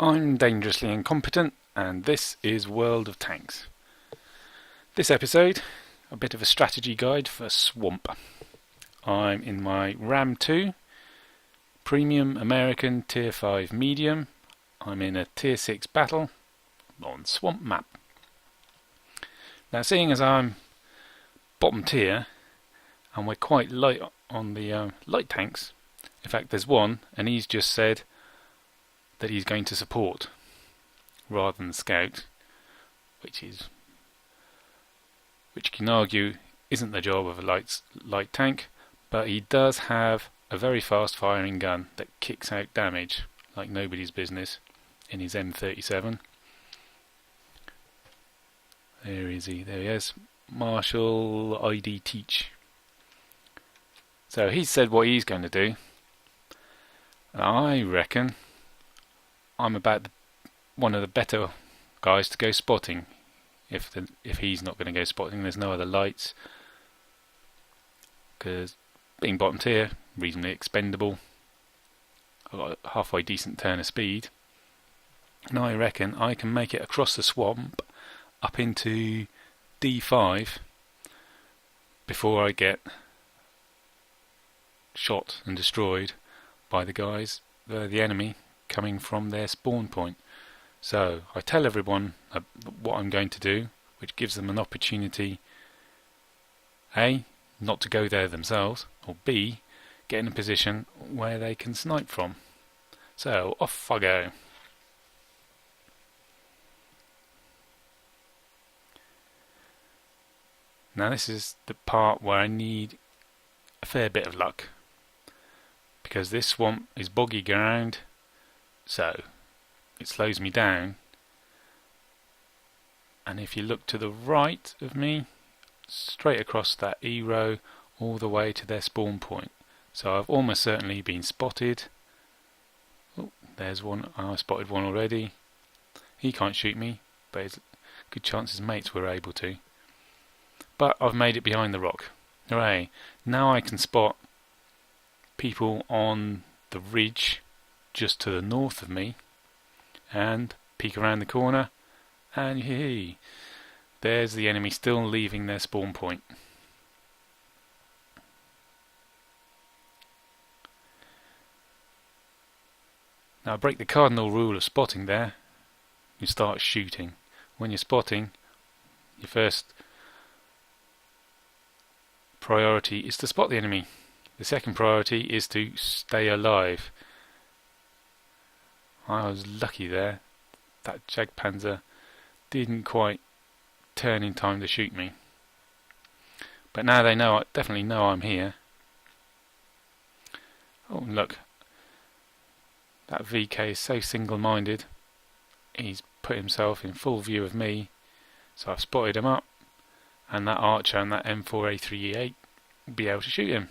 I'm Dangerously Incompetent, and this is World of Tanks. This episode, a bit of a strategy guide for Swamp. I'm in my Ram 2 Premium American Tier 5 Medium. I'm in a Tier 6 battle on Swamp map. Now, seeing as I'm bottom tier, and we're quite light on the light tanks, in fact there's one, and he's just said that he's going to support rather than scout, which you can argue isn't the job of a light tank, but he does have a very fast firing gun that kicks out damage like nobody's business in his M37. There is he, there he is, Marshall ID Teach. So he said what he's going to do. I reckon I'm about one of the better guys to go spotting. If he's not going to go spotting, there's no other lights. Because being bottom tier, reasonably expendable. I've got a halfway decent turn of speed. And I reckon I can make it across the swamp up into D5 before I get shot and destroyed by the guys, the enemy, coming from their spawn point. So I tell everyone what I'm going to do, which gives them an opportunity A, not to go there themselves, or B, get in a position where they can snipe from. So off I go. Now this is the part where I need a fair bit of luck, because this swamp is boggy ground, so it slows me down. And if you look to the right of me, straight across that E row all the way to their spawn point. So I've almost certainly been spotted. Oh, there's one. I spotted one already. He can't shoot me, but it's a good chance his mates were able to. But I've made it behind the rock. Hooray! Now I can spot people on the ridge just to the north of me and peek around the corner, and hey, there's the enemy still leaving their spawn point. Now I break the cardinal rule of spotting there. You start shooting. When you're spotting, your first priority is to spot the enemy. The second priority is to stay alive. I was lucky there. That Jagdpanzer didn't quite turn in time to shoot me. But now they know, definitely know I'm here. Oh look, that VK is so single-minded. He's put himself in full view of me, so I've spotted him up, and that Archer and that M4A3E8 will be able to shoot him.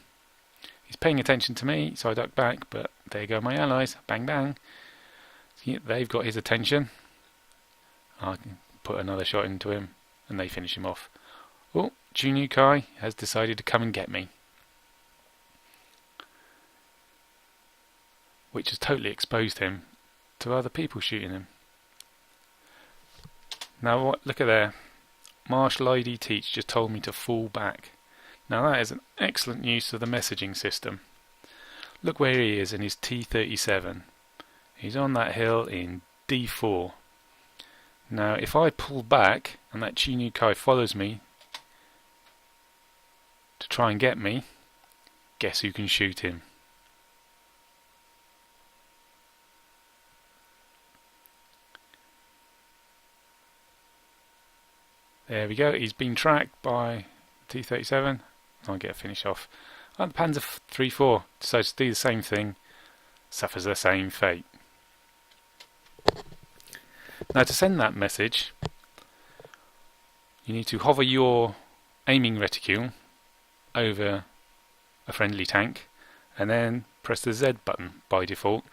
He's paying attention to me, so I duck back, but there go my allies. Bang bang. See, they've got his attention. I can put another shot into him, and they finish him off. Oh, Junior Kai has decided to come and get me, which has totally exposed him to other people shooting him. Now look at there. Marshall ID Teach just told me to fall back. Now that is an excellent use of the messaging system. Look where he is in his T37. He's on that hill in D4. Now if I pull back and that Chinyu Kai follows me to try and get me, guess who can shoot him? There we go, he's been tracked by T37. I'll get a finish off. And the Panzer 3-4 decides to do the same thing, suffers the same fate. Now to send that message, you need to hover your aiming reticule over a friendly tank and then press the Z button by default.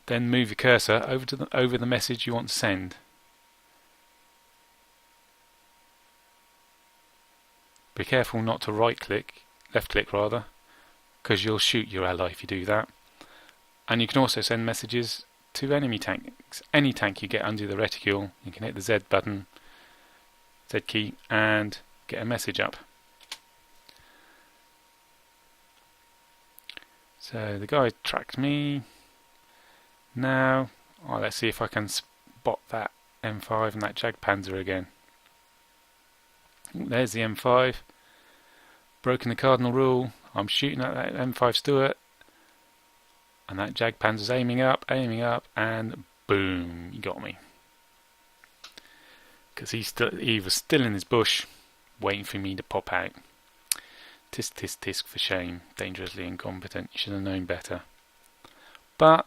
Then move your cursor over the message you want to send. Be careful not to left click rather, because you'll shoot your ally if you do that. And you can also send messages to enemy tanks. Any tank you get under the reticule, you can hit the Z button, Z key, and get a message up. So the guy tracked me. Now, let's see if I can spot that M5 and that Jagdpanzer again. There's the M5. Broken the cardinal rule. I'm shooting at that M5 Stuart, and that Jagdpanzer's aiming up, and boom, he got me. Because he was still in his bush, waiting for me to pop out. Tisk tisk tisk for shame, dangerously incompetent. You should have known better. But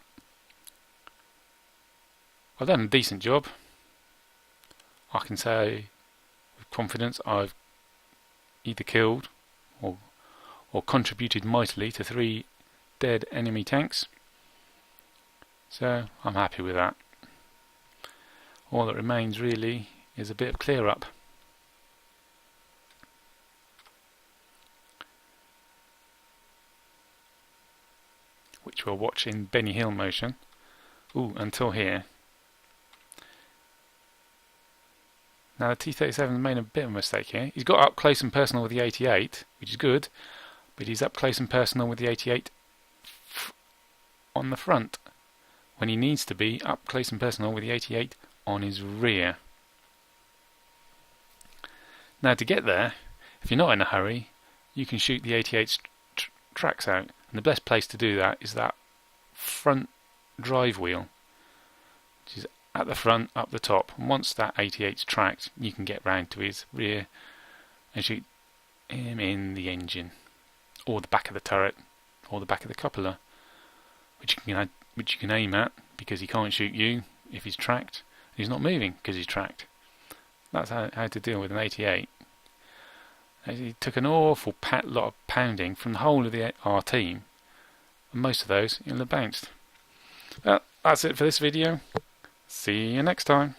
I've done a decent job. I can say with confidence I've either killed or contributed mightily to 3 dead enemy tanks. So I'm happy with that. All that remains really is a bit of clear up. Which we'll watch in Benny Hill motion. Until here. Now the T-37 made a bit of a mistake here. He's got up close and personal with the 88, which is good, but he's up close and personal with the 88 on the front, when he needs to be up close and personal with the 88 on his rear. Now to get there, if you're not in a hurry, you can shoot the 88's tracks out, and the best place to do that is that front drive wheel, which is at the front, up the top. And once that 88's tracked, you can get round to his rear and shoot him in the engine, or the back of the turret, or the back of the cupola, which you can aim at, because he can't shoot you if he's tracked. He's not moving because he's tracked. That's how to deal with an 88. He took an awful lot of pounding from the whole of our team, and most of those he'll have bounced. Well, that's it for this video. See you next time.